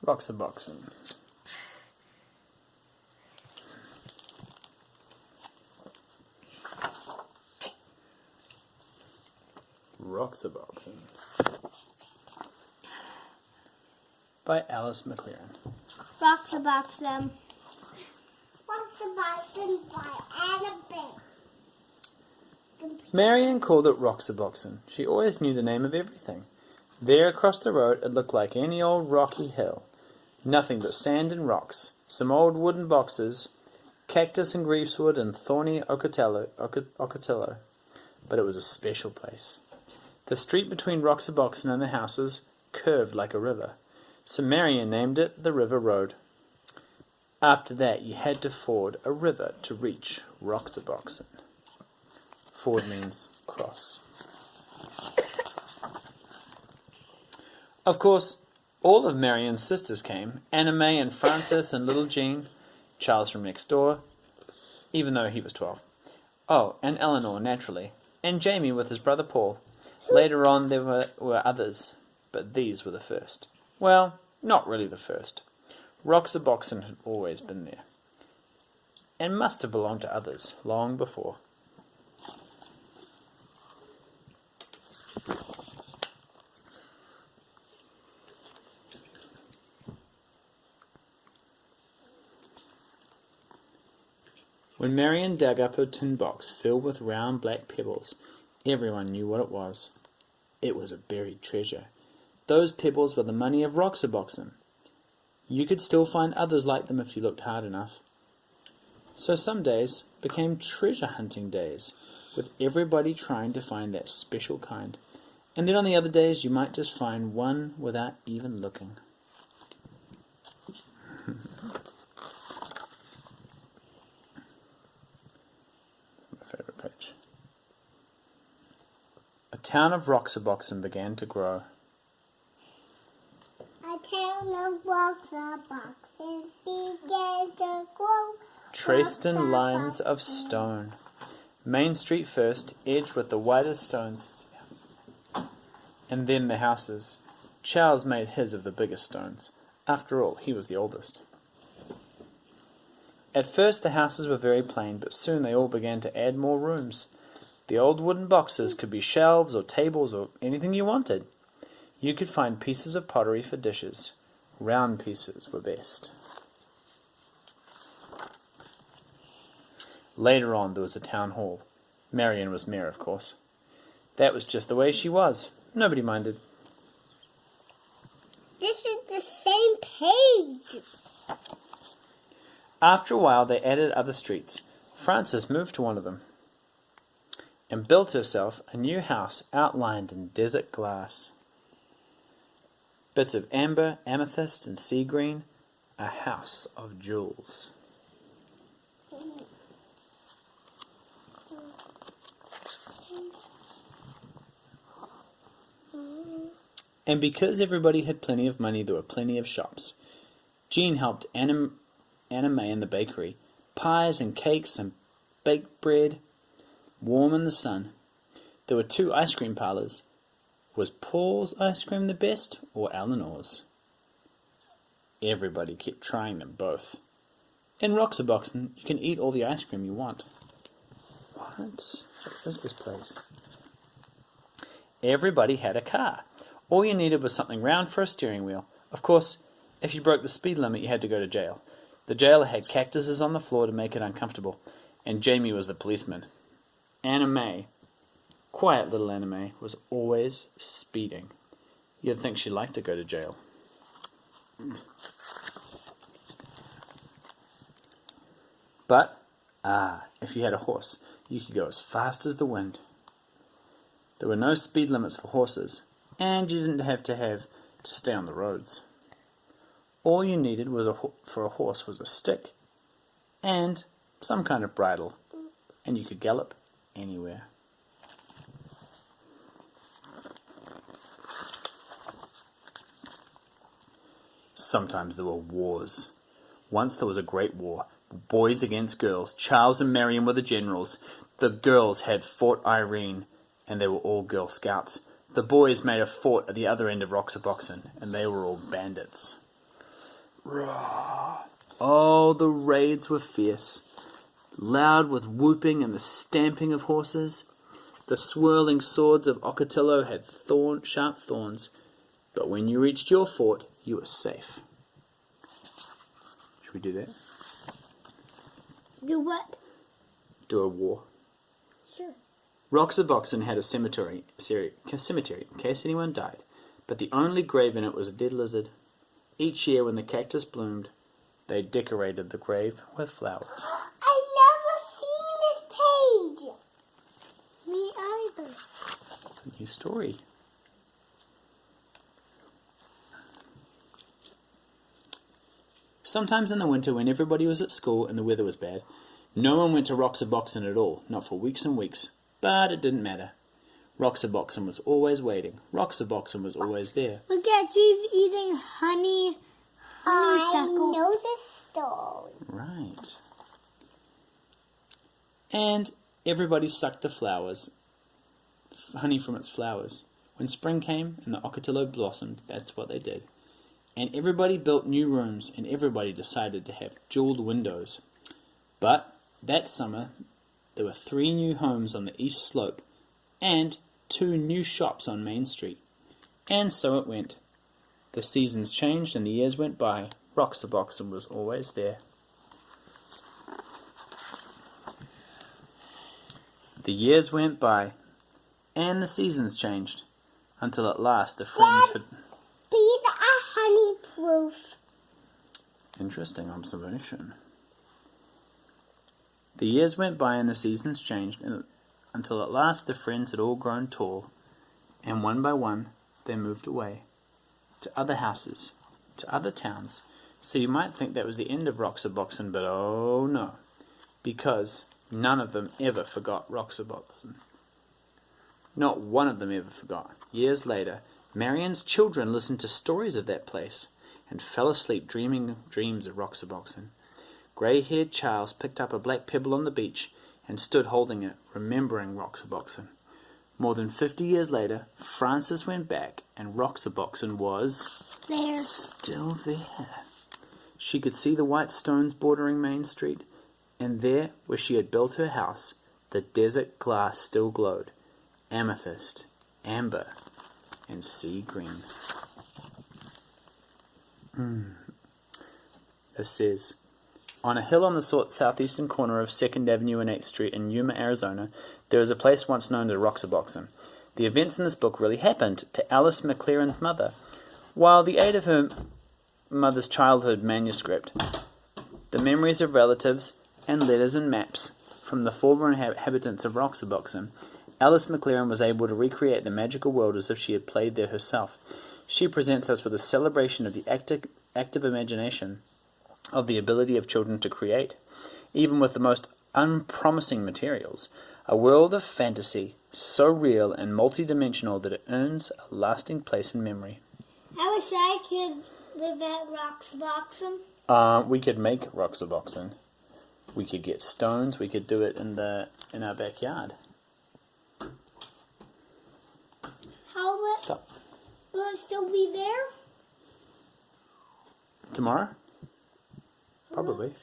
Roxaboxen. Roxaboxen by Alice McLaren. Roxaboxen. Roxaboxen by Annabelle. Marion called it Roxaboxen. She always knew the name of everything. There across the road it looked like any old rocky hill. Nothing but sand and rocks, some old wooden boxes, cactus and greasewood and thorny ocotillo. But it was a special place. The street between Roxaboxen and the houses curved like a river, so Marion named it the River Road. After that you had to ford a river to reach Roxaboxen. Ford means cross. Of course, all of Marion's sisters came, Anna May and Frances and little Jean, Charles from next door, even though he was 12. Oh, and Eleanor, naturally, and Jamie with his brother Paul. Later on there were others, but these were the first. Well, not really the first. Roxaboxen had always been there, and must have belonged to others long before. When Marion dug up her tin box filled with round black pebbles, everyone knew what it was. It was a buried treasure. Those pebbles were the money of Roxaboxen. You could still find others like them if you looked hard enough. So some days became treasure hunting days, with everybody trying to find that special kind. And then on the other days you might just find one without even looking. A town of Roxaboxen began to grow. A town of Roxaboxen began to grow. Traced in lines of stone. Main Street first, edged with the whitest stones. And then the houses. Charles made his of the biggest stones. After all, he was the oldest. At first the houses were very plain, but soon they all began to add more rooms. The old wooden boxes could be shelves or tables or anything you wanted. You could find pieces of pottery for dishes. Round pieces were best. Later on there was a town hall. Marion was mayor, of course. That was just the way she was. Nobody minded. This is the same page. After a while they added other streets. Frances moved to one of them and built herself a new house outlined in desert glass. Bits of amber, amethyst, and sea green, a house of jewels. And because everybody had plenty of money, there were plenty of shops. Jean helped Anna May in the bakery. Pies and cakes and baked bread, warm in the sun. There were 2 ice cream parlours. Was Paul's ice cream the best, or Eleanor's? Everybody kept trying them both. In Roxaboxen, you can eat all the ice cream you want. What is this place? Everybody had a car. All you needed was something round for a steering wheel. Of course, if you broke the speed limit, you had to go to jail. The jailer had cactuses on the floor to make it uncomfortable, and Jamie was the policeman. Anna May, quiet little Anna May, was always speeding. You'd think she liked to go to jail. But, if you had a horse, you could go as fast as the wind. There were no speed limits for horses, and you didn't have to stay on the roads. All you needed for a horse was a stick and some kind of bridle, and you could gallop anywhere. Sometimes there were wars. Once there was a great war. Boys against girls. Charles and Marion were the generals. The girls had Fort Irene, and they were all Girl Scouts. The boys made a fort at the other end of Roxaboxen, and they were all bandits. Roar. Oh, the raids were fierce, loud with whooping and the stamping of horses. The swirling swords of Ocotillo had sharp thorns, but when you reached your fort, you were safe. Should we do that? Do what? Do a war. Sure. Roxaboxen had a cemetery in case anyone died, but the only grave in it was a dead lizard. Each year when the cactus bloomed, they decorated the grave with flowers. I've never seen this page. Me either. It's a new story. Sometimes in the winter when everybody was at school and the weather was bad, no one went to Roxaboxen at all, not for weeks and weeks. But it didn't matter. Roxaboxen was always waiting. Roxaboxen was always there. Look at, she's eating honeysuckle. I know this story. Right. And everybody sucked the flowers, honey from its flowers. When spring came and the Ocotillo blossomed, that's what they did. And everybody built new rooms, and everybody decided to have jeweled windows. But that summer, there were 3 new homes on the east slope, and 2 new shops on Main Street. And so it went. The seasons changed and the years went by. Roxaboxen was always there. The years went by, and the seasons changed, until at last the friends had... These are honey proof. Interesting observation. The years went by and the seasons changed, until at last the friends had all grown tall, and one by one they moved away, to other houses, to other towns. So you might think that was the end of Roxaboxen, but oh no, because none of them ever forgot Roxaboxen. Not one of them ever forgot. Years later, Marion's children listened to stories of that place, and fell asleep dreaming dreams of Roxaboxen. Grey-haired Charles picked up a black pebble on the beach and stood holding it, remembering Roxaboxen. More than 50 years later, Frances went back, and Roxaboxen was... there. Still there. She could see the white stones bordering Main Street, and there, where she had built her house, the desert glass still glowed. Amethyst, amber, and sea green. It says, on a hill on the southeastern corner of 2nd Avenue and 8th Street in Yuma, Arizona, there is a place once known as Roxaboxen. The events in this book really happened to Alice McLaren's mother. While the aid of her mother's childhood manuscript, the memories of relatives, and letters and maps from the former inhabitants of Roxaboxen, Alice McLaren was able to recreate the magical world as if she had played there herself. She presents us with a celebration of the active imagination, of the ability of children to create, even with the most unpromising materials, a world of fantasy so real and multidimensional that it earns a lasting place in memory. I wish I could live at Roxaboxen. We could make Roxaboxen. We could get stones. We could do it in our backyard. Stop. Will it still be there? Tomorrow? Probably.